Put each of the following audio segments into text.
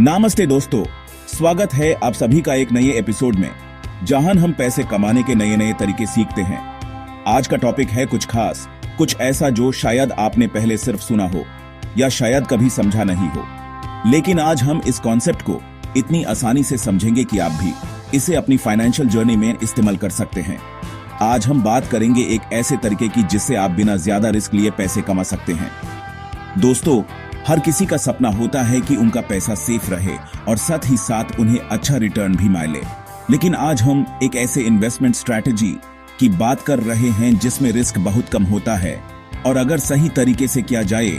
नमस्ते दोस्तों, स्वागत है आप सभी का एक नए एपिसोड में, जहां हम पैसे कमाने के नए नए तरीके सीखते हैं। आज का टॉपिक है कुछ खास, कुछ ऐसा जो शायद आपने पहले सिर्फ सुना हो या शायद कभी समझा नहीं हो, लेकिन आज हम इस कॉन्सेप्ट को इतनी आसानी से समझेंगे कि आप भी इसे अपनी फाइनेंशियल जर्नी में इस्तेमाल कर सकते हैं। आज हम बात करेंगे एक ऐसे तरीके की जिससे आप बिना ज्यादा रिस्क लिए पैसे कमा सकते हैं। दोस्तों, हर किसी का सपना होता है कि उनका पैसा सेफ रहे और साथ ही साथ उन्हें अच्छा रिटर्न भी मिले, लेकिन आज हम एक ऐसे इन्वेस्टमेंट स्ट्रैटेजी की बात कर रहे हैं जिसमें रिस्क बहुत कम होता है और अगर सही तरीके से किया जाए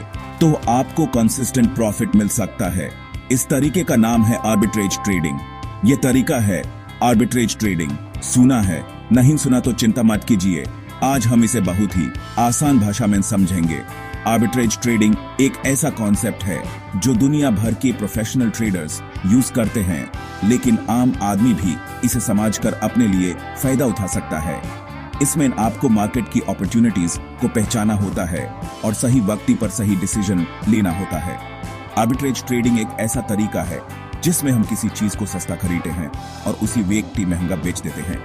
तो आपको कंसिस्टेंट प्रॉफिट मिल सकता है। इस तरीके का नाम है आर्बिट्रेज ट्रेडिंग। ये तरीका है आर्बिट्रेज ट्रेडिंग। सुना है? नहीं सुना तो चिंता मत कीजिए, आज हम इसे बहुत ही आसान भाषा में समझेंगे। आर्बिट्रेज ट्रेडिंग एक ऐसा कॉन्सेप्ट है जो दुनिया भर के प्रोफेशनल ट्रेडर्स यूज करते हैं, लेकिन आम आदमी भी इसे समझकर अपने लिए फायदा उठा सकता है। इसमें आपको मार्केट की अपॉर्चुनिटीज को पहचाना होता है और सही वक्त पर सही डिसीजन लेना होता है। आर्बिट्रेज ट्रेडिंग एक ऐसा तरीका है जिसमें हम किसी चीज को सस्ता खरीदते हैं और उसी व्यक्ति महंगा बेच देते हैं,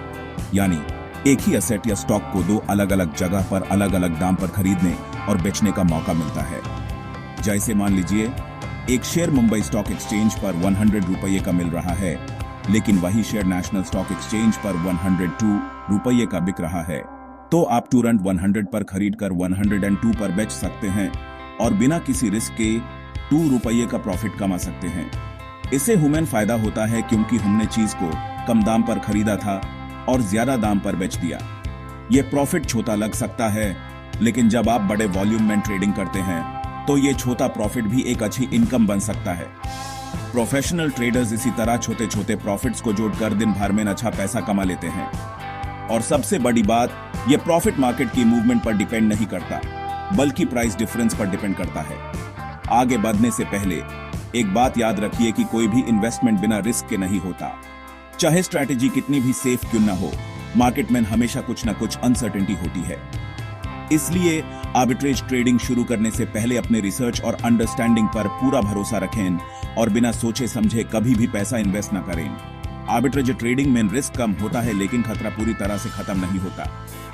यानी एक ही एसेट या स्टॉक को दो अलग अलग जगह पर अलग अलग दाम पर खरीदने और बेचने का मौका मिलता है। जैसे मान लीजिए एक शेयर मुंबई स्टॉक एक्सचेंज पर 100 रुपये का मिल रहा है, लेकिन वही शेयर नेशनल स्टॉक एक्सचेंज पर 102 रुपये का बिक रहा है, तो आप तुरंत 100 पर खरीद कर 102 पर बेच सकते हैं और बिना किसी रिस्क के 2 रुपये का प्रॉफिट कमा सकते हैं। इससे ह्यूमन फायदा होता है क्योंकि हमने चीज को कम दाम पर खरीदा था और ज्यादा दाम पर बेच दिया। ये प्रॉफिट छोटा लग सकता है, लेकिन जब आप बड़े वॉल्यूम में ट्रेडिंग करते हैं तो ये छोटा प्रॉफिट भी एक अच्छी इनकम बन सकता है। प्रोफेशनल ट्रेडर्स इसी तरह छोटे छोटे प्रॉफिट्स को जोड़कर दिन भर में अच्छा पैसा कमा लेते हैं। और सबसे बड़ी बात, ये प्रॉफिट मार्केट की मूवमेंट पर डिपेंड नहीं करता, बल्कि प्राइस डिफरेंस पर डिपेंड करता है। आगे बढ़ने से पहले एक बात याद रखिए कि कोई भी इन्वेस्टमेंट बिना रिस्क के नहीं होता। चाहे स्ट्रैटेजी कितनी भी सेफ क्यों न हो, मार्केट में हमेशा कुछ न कुछ अनसर्टेनिटी होती है। इसलिए आर्बिट्रेज ट्रेडिंग शुरू करने से पहले अपने रिसर्च और अंडरस्टैंडिंग पर पूरा भरोसा रखें और बिना सोचे समझे कभी भी पैसा इन्वेस्ट न करें। आर्बिट्रेज ट्रेडिंग में रिस्क कम होता है, लेकिन खतरा पूरी तरह से खत्म नहीं होता।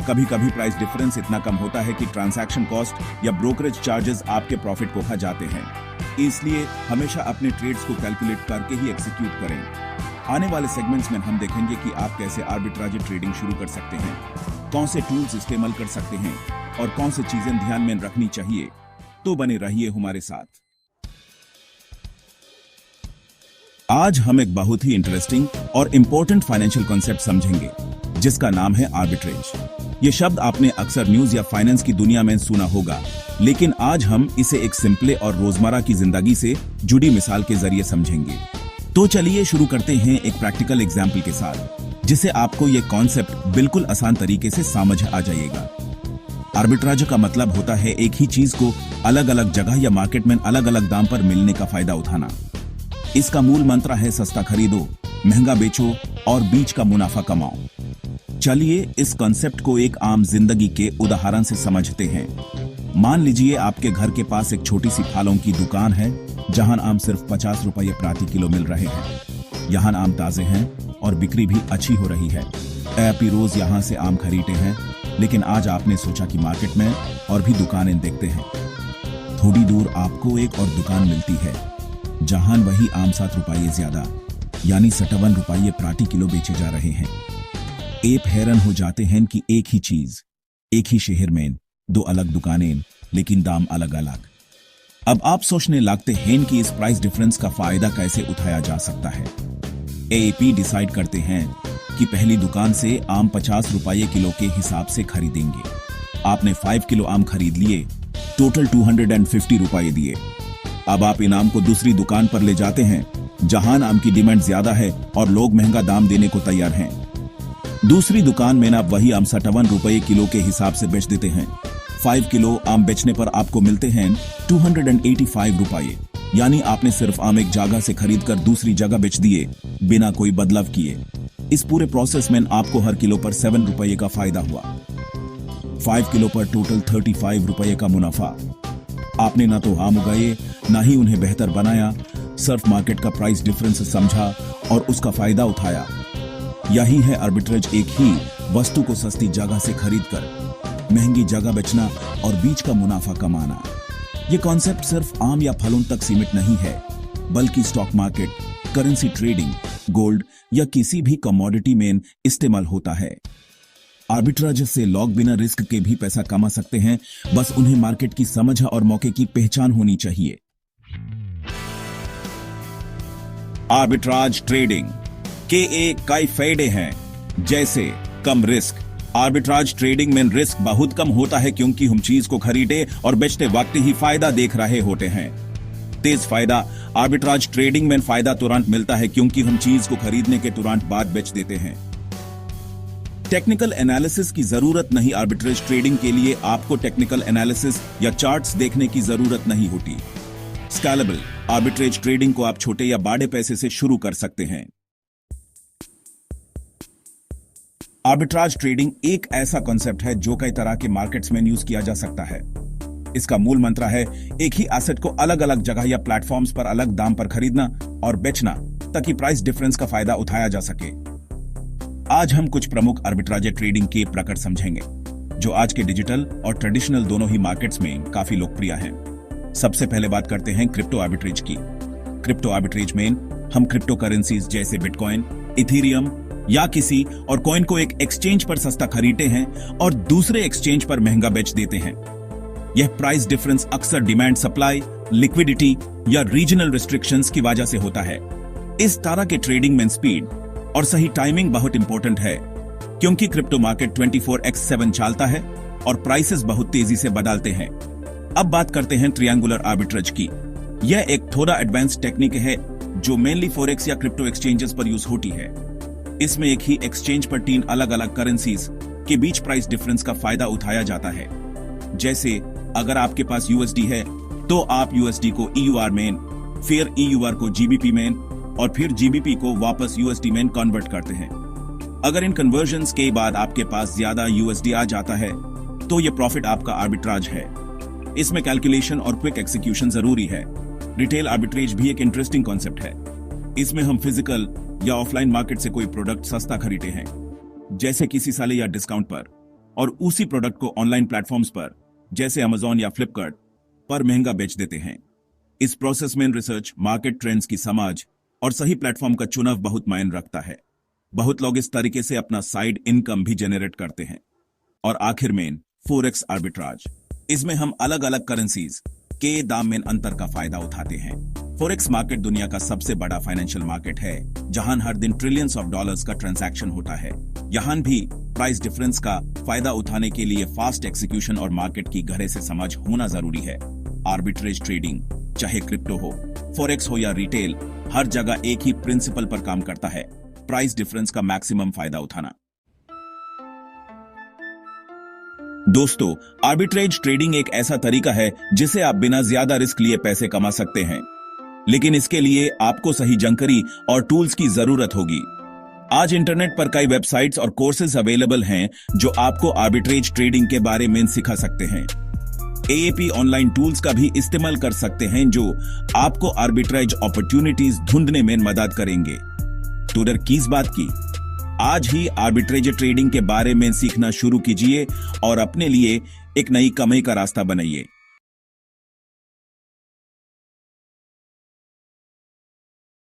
कभी कभी प्राइस डिफरेंस इतना कम होता है कि ट्रांजैक्शन कॉस्ट या ब्रोकरेज चार्जेस आपके प्रॉफिट को खा जाते हैं। इसलिए हमेशा अपने ट्रेड्स को कैलकुलेट करके ही एग्जीक्यूट करें। आने वाले सेगमेंट्स में हम देखेंगे कि आप कैसे आर्बिट्राज ट्रेडिंग शुरू कर सकते हैं, कौन से टूल्स इस्तेमाल कर सकते हैं और कौन सी चीजें ध्यान में रखनी चाहिए। तो बने रहिए हमारे साथ। आज हम एक बहुत ही इंटरेस्टिंग और इंपॉर्टेंट फाइनेंशियल कॉन्सेप्ट समझेंगे जिसका नाम है आर्बिट्रेज। ये शब्द आपने अक्सर न्यूज या फाइनेंस की दुनिया में सुना होगा, लेकिन आज हम इसे एक सिंपल और रोजमर्रा की जिंदगी से जुड़ी मिसाल के जरिए समझेंगे। तो चलिए शुरू करते हैं एक प्रैक्टिकल एग्जाम्पल के साथ, जिससे आपको ये कॉन्सेप्ट बिल्कुल आसान तरीके से समझ आ जाएगा। आर्बिट्राज का मतलब होता है एक ही चीज को अलग अलग जगह या मार्केट में अलग अलग दाम पर मिलने का फायदा उठाना। इसका मूल मंत्र है सस्ता खरीदो, महंगा बेचो और बीच का मुनाफा कमाओ। चलिए इस कॉन्सेप्ट को एक आम जिंदगी के उदाहरण से समझते हैं। मान लीजिए आपके घर के पास एक छोटी सी फलों की दुकान है जहां आम सिर्फ 50 रुपये प्रति किलो मिल रहे हैं। यहाँ आम ताजे हैं और बिक्री भी अच्छी हो रही है। आप रोज यहाँ से आम खरीदते हैं, लेकिन आज आपने सोचा कि मार्केट में और भी दुकानें देखते हैं। थोड़ी दूर आपको एक और दुकान मिलती है जहां वही आम 7 रुपये ज्यादा, यानी 57 रुपये प्रति किलो बेचे जा रहे हैं। आप हैरान हो जाते हैं कि एक ही चीज, एक ही शहर में दो अलग दुकानें, लेकिन दाम अलग अलग। अब आप सोचने लगते हैं कि इस प्राइस डिफरेंस का फायदा कैसे उठाया जा सकता है। एपी डिसाइड करते हैं कि पहली दुकान से आम 50 रुपये किलो के हिसाब से खरीदेंगे। आपने 5 किलो आम खरीद लिए, टोटल 250 रुपये दिए। अब आप इन आम को दूसरी दुकान पर ले जाते हैं जहां आम की डिमांड ज्यादा है और लोग महंगा दाम देने को तैयार हैं। दूसरी दुकान में आप वही आम 57 रुपये किलो के हिसाब से बेच देते हैं। 5 किलो आम बेचने पर आपको मिलते हैं 285 रुपये, यानी आपने सिर्फ आम एक जगह से खरीदकर दूसरी जगह बेच दिए बिना कोई बदलाव किए। इस पूरे प्रोसेस में आपको हर किलो पर 7 रुपये का फायदा हुआ। 5 किलो पर टोटल 35 रुपये का मुनाफा। आपने ना तो आम उगाए, ना ही उन्हें बेहतर बनाया, सिर्फ मार्केट का प्राइस डिफरेंस समझा और उसका फायदा उठाया। यही है आर्बिट्रेज, एक ही वस्तु को सस्ती जगह से खरीदकर महंगी जगह बेचना और बीच का मुनाफा कमाना। ये कॉन्सेप्ट सिर्फ आम या फलों तक सीमित नहीं है, बल्कि stock market, currency trading, gold या किसी भी कमोडिटी में इस्तेमाल होता है। आर्बिट्राज से लोग बिना रिस्क के भी पैसा कमा सकते हैं, बस उन्हें मार्केट की समझ और मौके की पहचान होनी चाहिए। आर्बिट्राज ट्रेडिंग के कई फायदे हैं, जैसे कम रिस्क। आर्बिट्राज ट्रेडिंग में रिस्क बहुत कम होता है क्योंकि हम चीज को खरीदे और बेचते वक्त ही फायदा देख रहे होते हैं। तेज फायदा। आर्बिट्राज ट्रेडिंग में फायदा तुरंत मिलता है क्योंकि हम चीज को खरीदने के तुरंत बाद बेच देते हैं। टेक्निकल एनालिसिस की जरूरत नहीं। आर्बिट्रेज ट्रेडिंग के लिए आपको टेक्निकल एनालिसिस या चार्ट्स देखने की जरूरत नहीं होती। स्केलेबल। आर्बिट्रेज ट्रेडिंग को आप छोटे या बड़े पैसे से शुरू कर सकते हैं। आर्बिट्राज ट्रेडिंग एक ऐसा कॉन्सेप्ट है जो कई तरह के मार्केट्स में यूज किया जा सकता है। इसका मूल मंत्र है एक ही एसेट को अलग अलग जगह या प्लेटफॉर्म्स पर अलग दाम पर खरीदना और बेचना ताकि प्राइस डिफरेंस का फायदा उठाया जा सके। आज हम कुछ प्रमुख आर्बिट्राज ट्रेडिंग के प्रकार समझेंगे जो आज के डिजिटल और ट्रेडिशनल दोनों ही मार्केट्स में काफी लोकप्रिय हैं। सबसे पहले बात करते हैं क्रिप्टो आर्बिट्रेज की। क्रिप्टो आर्बिट्रेज में हम क्रिप्टो करेंसीज जैसे बिटकॉइन, इथेरियम या किसी और कॉइन को एक एक्सचेंज पर सस्ता खरीदते हैं और दूसरे एक्सचेंज पर महंगा बेच देते हैं। यह प्राइस डिफरेंस अक्सर डिमांड, सप्लाई, लिक्विडिटी या रीजनल रिस्ट्रिक्शंस की वजह से होता है। इस तरह के ट्रेडिंग में स्पीड और सही टाइमिंग बहुत इंपॉर्टेंट है क्योंकि क्रिप्टो मार्केट 24/7 चलता है और प्राइसेस बहुत तेजी से बदलते हैं। अब बात करते हैं ट्रायंगुलर आर्बिट्रेज की। यह एक थोड़ा एडवांस टेक्निक है जो मेनली फॉरेक्स या क्रिप्टो एक्सचेंजेस पर यूज होती है। इसमें एक ही एक्सचेंज पर 3 अलग अलग करेंसीज के बीच प्राइस डिफरेंस का फायदा उठाया जाता है। जैसे अगर आपके पास यूएसडी है तो आप यूएसडी को ईयूआर में, फिर ईयूआर को जीबीपी में और फिर जीबीपी को वापस यूएसडी में कन्वर्ट करते हैं। अगर इन कन्वर्जन्स के बाद आपके पास ज्यादा यूएसडी आ जाता है तो यह प्रॉफिट आपका आर्बिट्राज है। इसमें कैलकुलेशन और क्विक एग्जीक्यूशन जरूरी है। रिटेल आर्बिट्रेज भी एक इंटरेस्टिंग कॉन्सेप्ट है। इसमें हम फिजिकल या ऑफलाइन मार्केट से कोई प्रोडक्ट सस्ता खरीदते हैं, जैसे किसी साले या डिस्काउंट पर, और उसी प्रोडक्ट को ऑनलाइन प्लेटफॉर्म्स पर जैसे अमेजॉन या फ्लिपकार्ट पर महंगा बेच देते हैं। इस प्रोसेस में रिसर्च, मार्केट ट्रेंड्स की समझ और सही प्लेटफॉर्म का चुनाव बहुत मायने रखता है। बहुत लोग इस तरीके से अपना साइड इनकम भी जनरेट करते हैं। और आखिर में फॉरेक्स आर्बिट्राज। इसमें हम अलग अलग करेंसीज के दाम में अंतर का फायदा उठाते हैं। फॉरेक्स मार्केट दुनिया का सबसे बड़ा फाइनेंशियल मार्केट है जहां हर दिन ट्रिलियंस ऑफ डॉलर्स का ट्रांजैक्शन होता है। यहां भी प्राइस डिफरेंस का फायदा उठाने के लिए फास्ट एक्सिक्यूशन और मार्केट की गहरे से समझ होना जरूरी है। आर्बिट्रेज ट्रेडिंग चाहे क्रिप्टो हो, फॉरेक्स हो या रिटेल, हर जगह एक ही प्रिंसिपल पर काम करता है, प्राइस डिफरेंस का मैक्सिमम फायदा उठाना। दोस्तों, आर्बिट्रेज ट्रेडिंग एक ऐसा तरीका है जिसे आप बिना ज्यादा रिस्क लिए पैसे कमा सकते हैं, लेकिन इसके लिए आपको सही जानकारी और टूल्स की जरूरत होगी। आज इंटरनेट पर कई वेबसाइट्स और कोर्सेज अवेलेबल हैं जो आपको आर्बिट्रेज ट्रेडिंग के बारे में सिखा सकते हैं। एएपी ऑनलाइन टूल्स का भी इस्तेमाल कर सकते हैं जो आपको आर्बिट्रेज अपॉर्चुनिटीज ढूंढने में मदद करेंगे। तो डर किस बात की? आज ही आर्बिट्रेज ट्रेडिंग के बारे में सीखना शुरू कीजिए और अपने लिए एक नई कमाई का रास्ता बनाइए।